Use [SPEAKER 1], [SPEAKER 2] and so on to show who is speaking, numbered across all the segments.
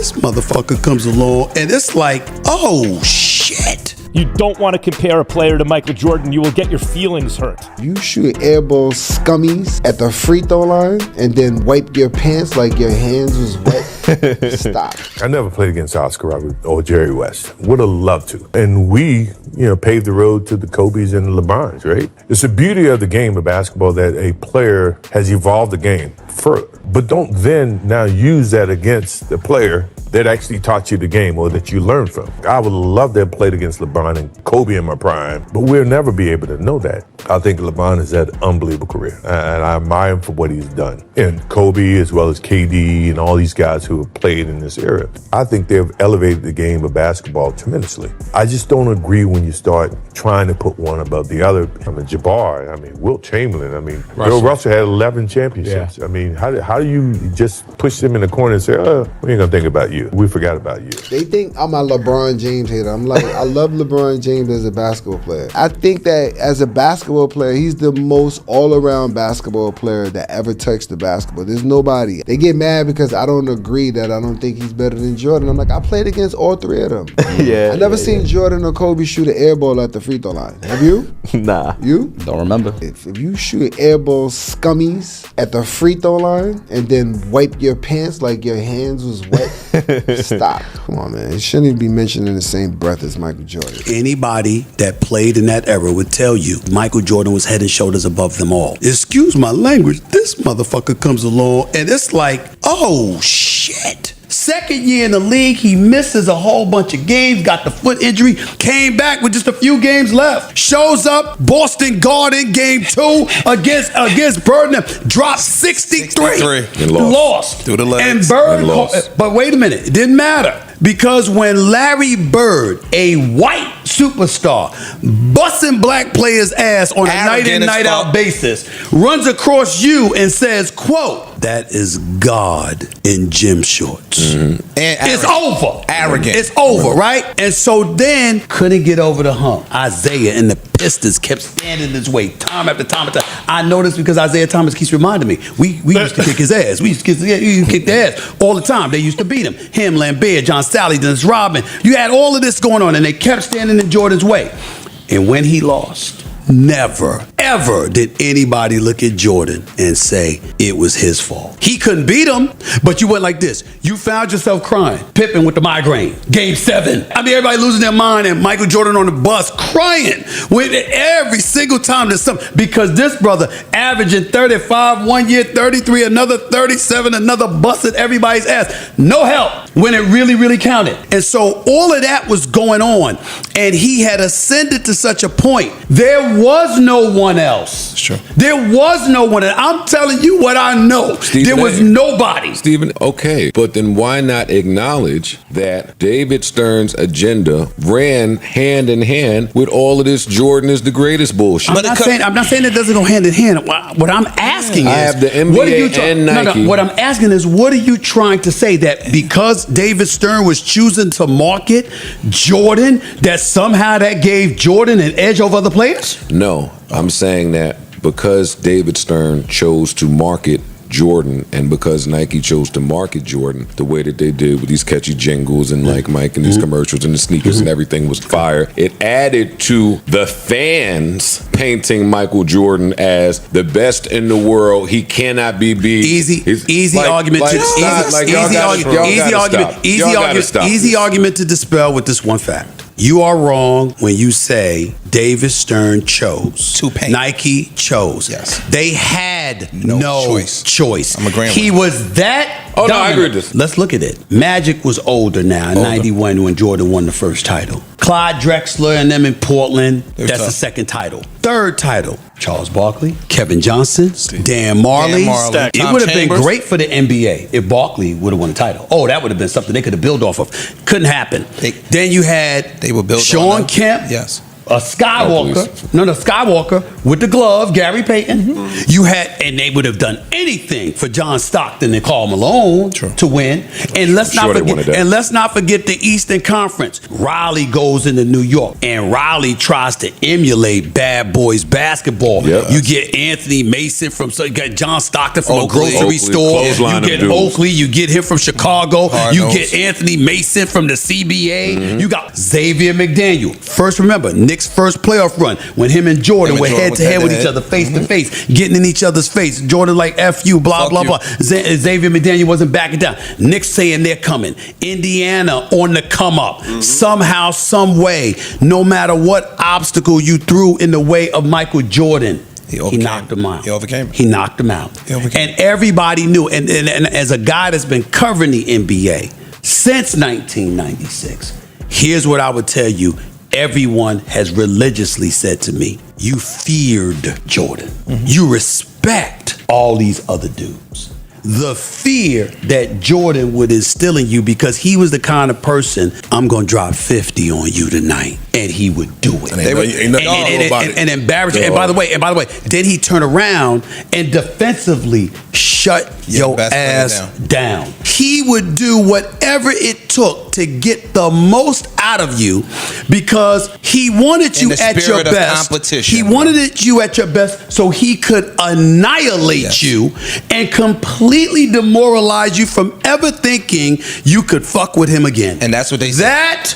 [SPEAKER 1] this motherfucker comes along and it's like, oh shit.
[SPEAKER 2] You don't want to compare a player to Michael Jordan. You will get your feelings hurt.
[SPEAKER 3] You shoot airball scummies at the free throw line and then wipe your pants like your hands was wet. Stop.
[SPEAKER 4] I never played against Oscar Roberts or Jerry West. Would have loved to. And we, paved the road to the Kobe's and the LeBrons, right? It's the beauty of the game of basketball that a player has evolved the game further. But don't then now use that against the player that actually taught you the game or that you learned from. I would love to have played against LeBron and Kobe in my prime, but we'll never be able to know that. I think LeBron has had an unbelievable career, and I admire him for what he's done. And Kobe, as well as KD, and all these guys who have played in this era, I think they've elevated the game of basketball tremendously. I just don't agree when you start trying to put one above the other. Jabbar, Wilt Chamberlain, Bill Russell had 11 championships. Yeah. How do you just push them in the corner and say, oh, we ain't gonna think about you. We forgot about you.
[SPEAKER 3] They think I'm a LeBron James hater. I'm like, I love LeBron James as a basketball player. I think that as a basketball player, he's the most all-around basketball player that ever touched the basketball. There's nobody. They get mad because I don't agree that I don't think he's better than Jordan. I'm like, I played against all three of them. I never seen Jordan or Kobe shoot an air ball at the free throw line. Have you?
[SPEAKER 5] Nah.
[SPEAKER 3] You?
[SPEAKER 5] Don't remember.
[SPEAKER 3] If you shoot air ball scummies at the free throw line and then wipe your pants like your hands was wet, stop. Come on, man. It shouldn't even be mentioned in the same breath as Michael Jordan.
[SPEAKER 1] Anybody that played in that era would tell you Michael Jordan was head and shoulders above them all. Excuse my language, this motherfucker comes along and it's like, oh shit. Second year in the league, he misses a whole bunch of games, got the foot injury, came back with just a few games left. Shows up, Boston Garden, game 2 against Bird, dropped 63.
[SPEAKER 6] And lost. Through the legs.
[SPEAKER 1] And Bird, but wait a minute, it didn't matter. Because when Larry Bird, a white superstar, busting black players' ass on a night in, night out basis, runs across you and says, quote, that is God in gym shorts.
[SPEAKER 6] Mm-hmm. And
[SPEAKER 1] it's over.
[SPEAKER 6] Arrogant.
[SPEAKER 1] It's over, right? And so then couldn't get over the hump. Isaiah and the Pistons kept standing this way time after time after time. I know this because Isaiah Thomas keeps reminding me. We used to kick his ass. We used to kick their ass all the time. They used to beat him. Him, Lambert, John Sally, Dennis Rodman. You had all of this going on and they kept standing in Jordan's way. And when he lost, never, ever did anybody look at Jordan and say it was his fault. He couldn't beat him, but you went like this. You found yourself crying. Pippen with the migraine. Game 7. Everybody losing their mind and Michael Jordan on the bus crying with every single time there's something. Because this brother averaging 35 one year, 33, another 37, another busted everybody's ass. No help when it really, really counted. And so all of that was going on. And he had ascended to such a point. There was no one else.
[SPEAKER 6] It's true.
[SPEAKER 1] There was no one else. I'm telling you what I know. There was nobody.
[SPEAKER 7] Stephen, okay, but then why not acknowledge that David Stern's agenda ran hand in hand with all of this Jordan is the greatest bullshit?
[SPEAKER 1] I'm not saying it doesn't go hand in hand. What I'm asking is,
[SPEAKER 7] I have the NBA and Nike.
[SPEAKER 1] What I'm asking is, what are you trying to say? That because David Stern was choosing to market Jordan, that somehow that gave Jordan an edge over other players?
[SPEAKER 7] No, I'm saying that because David Stern chose to market Jordan and because Nike chose to market Jordan the way that they did with these catchy jingles and like Mike and these commercials and the sneakers and everything was fire, it added to the fans painting Michael Jordan as the best in the world. He cannot be beat.
[SPEAKER 1] Easy argument to dispel with this one fact. You are wrong when you say David Stern chose.
[SPEAKER 6] To paint.
[SPEAKER 1] Nike chose.
[SPEAKER 6] Yes.
[SPEAKER 1] They had no choice.
[SPEAKER 6] I'm agreeing
[SPEAKER 1] He
[SPEAKER 6] with
[SPEAKER 1] was that
[SPEAKER 7] Oh,
[SPEAKER 1] dominant.
[SPEAKER 7] no, I agree with this.
[SPEAKER 1] Let's look at it. Magic was older now in 91 when Jordan won the first title. Clyde Drexler and them in Portland, that's the second title. Third title, Charles Barkley, Kevin Johnson, Dan Marley. It would have been great for the NBA if Barkley would have won the title. Oh, that would have been something they could have built off of. Couldn't happen. Then you had Sean Kemp.
[SPEAKER 6] Yes.
[SPEAKER 1] Skywalker. Skywalker with the glove, Gary Payton. You had, and they would have done anything for John Stockton and Karl Malone to win. And let's not forget the Eastern Conference. Riley goes into New York, and Riley tries to emulate Bad Boys basketball.
[SPEAKER 7] Yep.
[SPEAKER 1] You get Anthony Mason you got John Stockton from
[SPEAKER 7] Oakley,
[SPEAKER 1] a grocery store.
[SPEAKER 7] clothesline
[SPEAKER 1] You get
[SPEAKER 7] them dudes.
[SPEAKER 1] Oakley. You get him from Chicago.
[SPEAKER 5] Hard
[SPEAKER 1] You
[SPEAKER 5] nose.
[SPEAKER 1] get Anthony Mason from the CBA. You got Xavier McDaniel. First, remember, Nick's first playoff run when him and Jordan were head to head with each other, face to face, getting in each other's face. Jordan like F you, blah,
[SPEAKER 5] Fuck
[SPEAKER 1] blah,
[SPEAKER 5] you.
[SPEAKER 1] blah. Xavier McDaniel wasn't backing down. Nick saying they're coming. Indiana on the come up. Somehow, some way, no matter what obstacle you threw in the way of Michael Jordan, he knocked him out.
[SPEAKER 5] He overcame it.
[SPEAKER 1] He knocked him out.
[SPEAKER 5] He overcame
[SPEAKER 1] And everybody knew, and as a guy that's been covering the NBA since 1996, here's what I would tell you. Everyone has religiously said to me, you feared Jordan. You respect all these other dudes. The fear that Jordan would instill in you, because he was the kind of person, I'm going to drop 50 on you tonight. And he would do it. And embarrass you. And by the way, then he turned around and defensively shut your ass down. He would do whatever it took to get the most out of you, because he wanted you at your best. He wanted you at your best so he could annihilate you and completely demoralize you from ever thinking you could fuck with him again.
[SPEAKER 5] And that's what they said.
[SPEAKER 1] That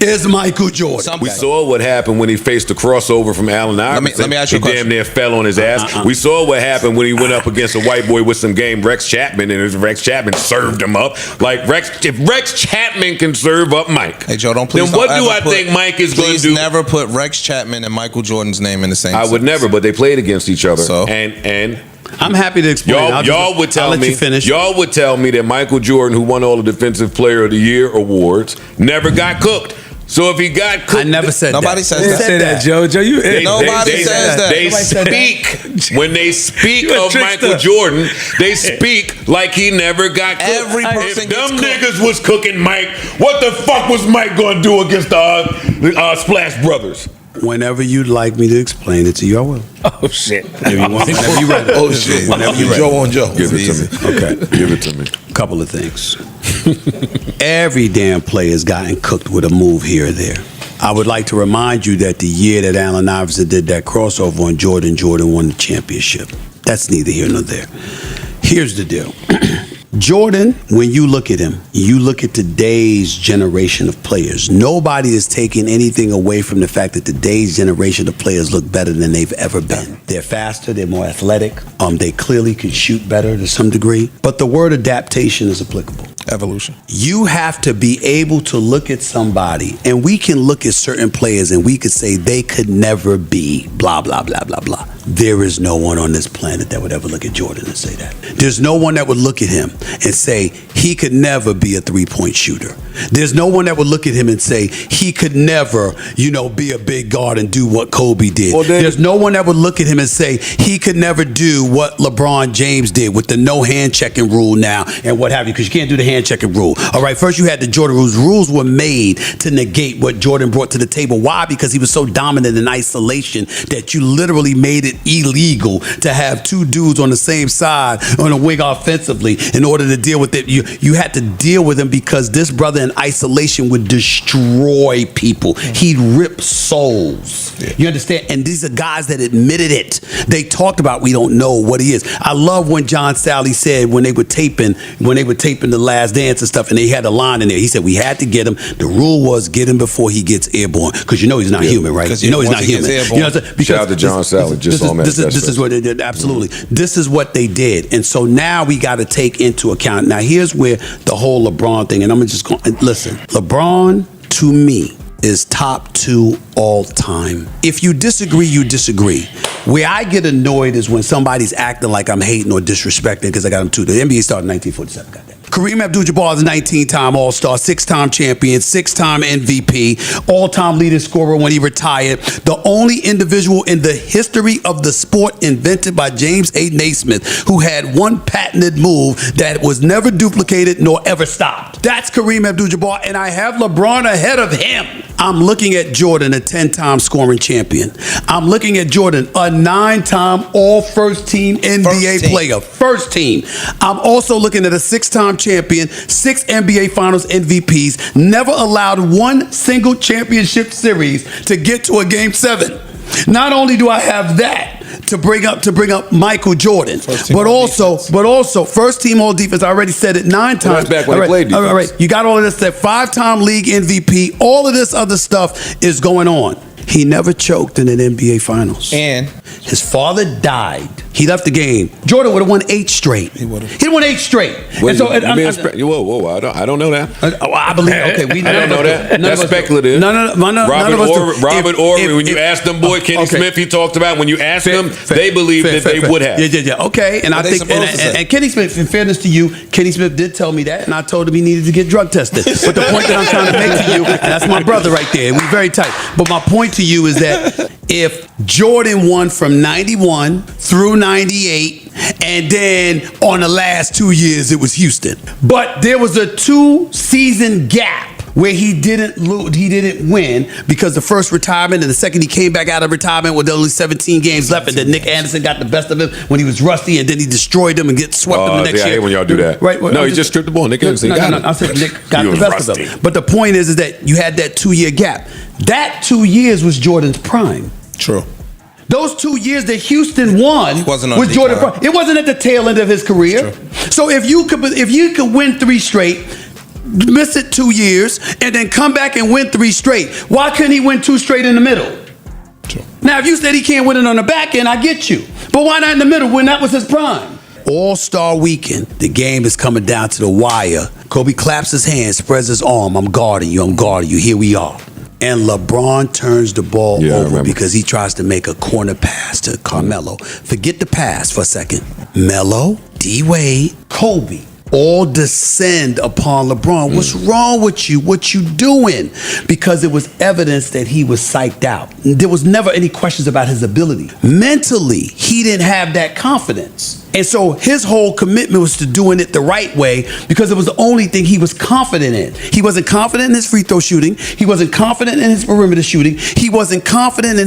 [SPEAKER 1] is Michael Jordan.
[SPEAKER 7] We saw what happened when he faced the crossover from Allen Iverson.
[SPEAKER 5] Let me ask you a
[SPEAKER 7] he
[SPEAKER 5] question.
[SPEAKER 7] damn near fell on his ass. We saw what happened when he went up against a white boy with some game, Rex Chapman, and Rex Chapman served him up. Like if Rex Chapman can serve up Mike,
[SPEAKER 5] Hey Joe,
[SPEAKER 7] then what do I think Mike is going to do?
[SPEAKER 5] Please never put Rex Chapman and Michael Jordan's name in the same
[SPEAKER 7] I would
[SPEAKER 5] sentence.
[SPEAKER 7] never, but they played against each other.
[SPEAKER 5] So?
[SPEAKER 7] And
[SPEAKER 1] I'm happy to explain.
[SPEAKER 7] Y'all would tell me that Michael Jordan, who won all the Defensive Player of the Year awards, never got cooked. So if he got cooked,
[SPEAKER 1] I never said
[SPEAKER 5] Nobody
[SPEAKER 1] that.
[SPEAKER 5] says that.
[SPEAKER 6] Say that, Joe. Joe, you.
[SPEAKER 5] Nobody says that.
[SPEAKER 7] They
[SPEAKER 5] Nobody said
[SPEAKER 7] speak when they speak
[SPEAKER 6] You a
[SPEAKER 7] of
[SPEAKER 6] trickster.
[SPEAKER 7] Michael Jordan. They speak like he never got cooked.
[SPEAKER 5] Every person
[SPEAKER 7] if
[SPEAKER 5] gets
[SPEAKER 7] them
[SPEAKER 5] cooked.
[SPEAKER 7] niggas was cooking Mike, what the fuck was Mike gonna do against the Splash Brothers?
[SPEAKER 1] Whenever you'd like me to explain it to you, I will.
[SPEAKER 6] Oh shit.
[SPEAKER 1] Whenever you ready.
[SPEAKER 6] Oh shit.
[SPEAKER 1] Whenever you ready.
[SPEAKER 6] Joe on Joe.
[SPEAKER 7] Give it to me.
[SPEAKER 1] Okay.
[SPEAKER 7] Give it to me.
[SPEAKER 1] Couple of things. Every damn player's gotten cooked with a move here or there. I would like to remind you that the year that Allen Iverson did that crossover on Jordan, Jordan won the championship. That's neither here nor there. Here's the deal. Jordan, when you look at him, you look at today's generation of players. Nobody is taking anything away from the fact that today's generation of players look better than they've ever been. They're faster, they're more athletic. They clearly can shoot better to some degree. But the word adaptation is applicable.
[SPEAKER 5] Evolution.
[SPEAKER 1] You have to be able to look at somebody, and we can look at certain players and we could say they could never be blah, blah, blah, blah, blah. There is no one on this planet that would ever look at Jordan and say that. There's no one that would look at him and say he could never be a three-point shooter. There's no one that would look at him and say he could never, be a big guard and do what Kobe did. There's no one that would look at him and say he could never do what LeBron James did with the no hand-checking rule now and what have you, because you can't do the hand-checking rule. All right, first you had the Jordan rules. Rules were made to negate what Jordan brought to the table. Why? Because he was so dominant in isolation that you literally made it illegal to have two dudes on the same side on a wing offensively in order to deal with it. You had to deal with him because this brother in isolation would destroy people. He'd rip souls. You understand? And these are guys that admitted it. They talked about we don't know what he is. I love when John Sally said when they were taping The Last Dance and stuff, and they had a line in there. He said we had to get him. The rule was get him before he gets airborne, because he's not human, right?
[SPEAKER 5] Because
[SPEAKER 1] He's not
[SPEAKER 5] once he gets
[SPEAKER 1] human.
[SPEAKER 5] airborne.
[SPEAKER 1] Because
[SPEAKER 7] Shout out to John Sally, just on that.
[SPEAKER 1] This is what they did. Absolutely. This is what they did. And so now we got to take into account. Now here's where the whole LeBron thing, and I'm just going to listen. LeBron, to me, is top 2 all time. If you disagree, you disagree. Where I get annoyed is when somebody's acting like I'm hating or disrespecting because I got him 2. The NBA started in 1947. Goddamn. Kareem Abdul-Jabbar is a 19-time All-Star, 6-time champion, 6-time MVP, all-time leading scorer when he retired. The only individual in the history of the sport invented by James A. Naismith who had one patented move that was never duplicated nor ever stopped. That's Kareem Abdul-Jabbar, and I have LeBron ahead of him. I'm looking at Jordan, a 10-time scoring champion. I'm looking at Jordan, a 9-time all-first-team NBA player. First team. I'm also looking at a 6-time champion, 6 NBA Finals MVPs, never allowed one single championship series to get to a Game 7. Not only do I have that to bring up Michael Jordan, but also first team all defense. I already said it 9 times.
[SPEAKER 7] Well, that's back when he played defense.
[SPEAKER 1] All right, you got all of this. That 5-time league MVP. All of this other stuff is going on. He never choked in an NBA Finals.
[SPEAKER 5] And
[SPEAKER 1] his father died. He left the game. Jordan would have won 8 straight. He would have. He won 8 straight.
[SPEAKER 7] And so, whoa! I don't know that.
[SPEAKER 1] I believe. Okay,
[SPEAKER 7] I don't know that. That's speculative. Robert Ory. When you asked them, Kenny Smith, he talked about when you asked them, they believed that they would have.
[SPEAKER 1] Yeah. Okay, and I think, and Kenny Smith, in fairness to you, Kenny Smith did tell me that, and I told him he needed to get drug tested. But the point that I'm trying to make to you, and that's my brother right there. We very tight. But my point to you is that if Jordan won from 91 through 98, and then on the last 2 years it was Houston. But there was a 2-season gap where he didn't win because the first retirement and the second he came back out of retirement with only 17 games left, and then Nick Anderson got the best of him when he was rusty, and then he destroyed him and get swept in the next year.
[SPEAKER 7] I hate when y'all do that.
[SPEAKER 1] Right?
[SPEAKER 7] No, he just stripped the ball. Nick Anderson got him.
[SPEAKER 1] I said Nick got the best of him. But the point is that you had that 2-year gap. That 2 years was Jordan's prime.
[SPEAKER 5] True.
[SPEAKER 1] Those 2 years that Houston won was Jordan. It wasn't at the tail end of his career. So if you could win 3 straight, miss it 2 years, and then come back and win 3 straight, why couldn't he win 2 straight in the middle?
[SPEAKER 5] True.
[SPEAKER 1] Now, if you said he can't win it on the back end, I get you. But why not in the middle when that was his prime? All-Star weekend, the game is coming down to the wire. Kobe claps his hands, spreads his arm. I'm guarding you. Here we are. And LeBron turns the ball over because he tries to make a corner pass to Carmelo. Forget the pass for a second. Melo, D-Wade, Kobe all descend upon LeBron. What's wrong with you? What you doing? Because it was evidence that he was psyched out. There was never any questions about his ability. Mentally, he didn't have that confidence. And so his whole commitment was to doing it the right way because it was the only thing he was confident in. He wasn't confident in his free throw shooting. He wasn't confident in his perimeter shooting. He wasn't confident in